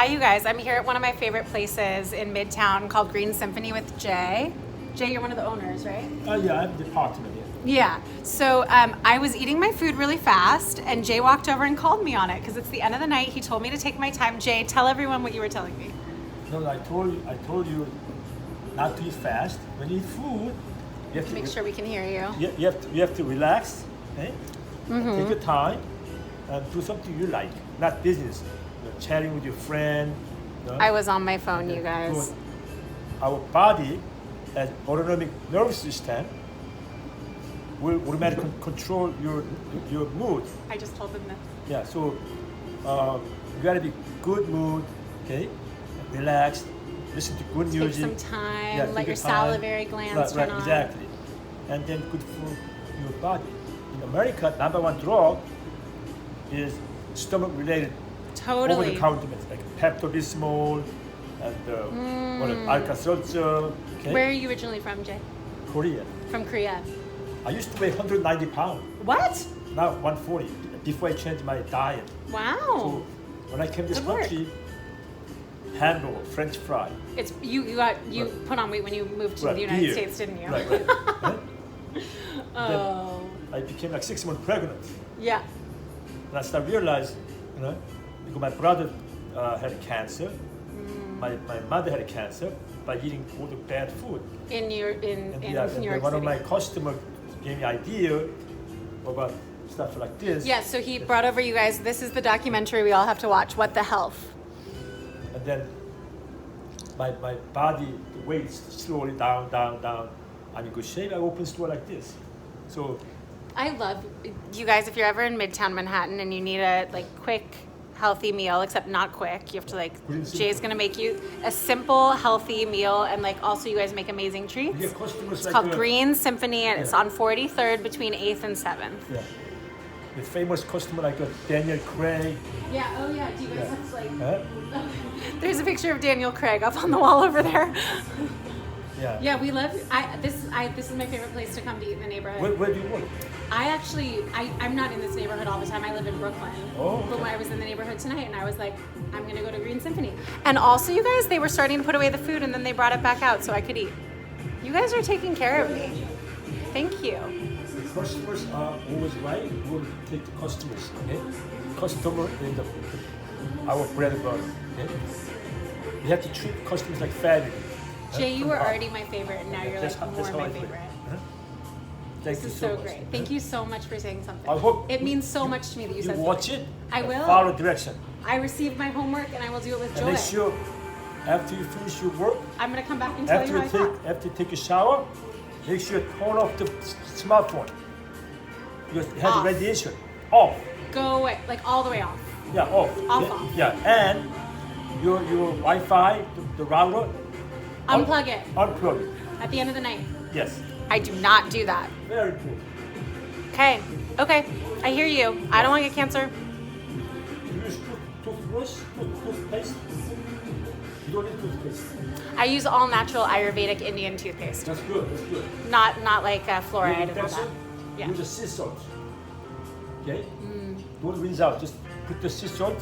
Hi, you guys. I'm here at one of my favorite places in Midtown called Green Symphony with Jay. Jay, you're one of the owners, right? Yeah, I'm the partner here. Yeah. So I was eating my food really fast, and Jay walked over and called me on it because it's the end of the night. He told me to take my time. Jay, tell everyone what you were telling me. No, I told you not to eat fast. When you eat food, you have to Make sure we can hear you. You have to relax, okay? Take your time and do something you like, not business. Chatting with your friend. I was on my phone, you guys. So our body, as autonomic nervous system, will automatically control your mood. I just told them this. Yeah, so you gotta be good mood, okay? Relaxed, listen to good Take music. some time, Yeah, let take your time. salivary glands turn right, on. exactly. And then good for your body. In America, #1 drug is stomach-related Totally. over-the-counter medicine, like Pepto-Bismol and Alka-Seltzer. Okay? Where are you originally from, Jay? Korea. From Korea. I used to weigh 190 pounds. What? Now 140. Before I changed my diet. Wow. So when I came to this Good work. country, hamburger, French fry. It's you put on weight when you moved to Right, the United here. States, didn't you? Right. Huh? Oh. I became like 6 months pregnant. Yeah. And I started to realize, because my brother had cancer, my mother had cancer by eating all the bad food. In New York And one City. of my customers gave me idea about stuff like this. Yeah, so he brought over you guys. This is the documentary we all have to watch, What the Health. And then my body, the weight slowly down. I'm in good shape. I open store like this. So I love you guys. If you're ever in Midtown Manhattan and you need a quick, healthy meal, except not quick, you have to Green Symphony. Jay's gonna make you a simple, healthy meal, and also you guys make amazing treats. we get customers It's like called Green Symphony, and it's on 43rd between 8th and 7th. Yeah. The famous customer like Daniel Craig. Yeah. Oh yeah. Do you guys have Huh? There's a picture of Daniel Craig up on the wall over there. Yeah. Yeah, we love. This is my favorite place to come to eat in the neighborhood. Where do you work? I'm not in this neighborhood all the time. I live in Brooklyn. Oh, okay. But when I was in the neighborhood tonight, and I was like, I'm gonna go to Green Symphony. And also, you guys, they were starting to put away the food, and then they brought it back out so I could eat. You guys are taking care of me. Thank you. The customers are always right. We'll take the customers. Okay. Customer is our bread and butter. Okay. We have to treat customers like family. Jay, you were already my favorite, and now you're That's more how my I feel. favorite. Huh? Thank This you is so so much. great. Thank you so much for saying something. I hope It means so much to me that you You said watch something. it. I and will. Follow direction. I received my homework, and I will do it with And joy. make sure after you finish your work, I'm gonna come back and tell you how I felt. after you take a shower, make sure you turn off the smartphone because it has Off. radiation. Off. Go away, all the way off. Yeah, off. Off, yeah, off. Yeah, and your Wi-Fi, the router. Unplug it Unplug it. at the end of the night. Yes. I do not do that. Very important. Okay, I hear you. I don't want to get cancer. You use toothbrush, toothpaste. You don't need toothpaste. I use all natural Ayurvedic Indian toothpaste, That's good. That's good. not like fluoride and all Pencil, that. Yeah. use a sea salt. Okay? Don't rinse out. Just put the sea salt,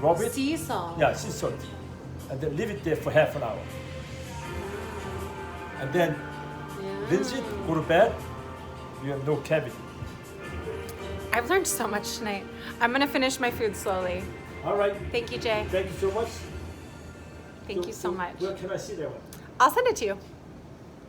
rub it. Sea salt. Yeah, sea salt. And then leave it there for half an hour. And then rinse it, go to bed. You have no cavity. I've learned so much tonight. I'm gonna finish my food slowly. All right. Thank you, Jay. Thank you so much. Thank you so much. Where can I see that one? I'll send it to you.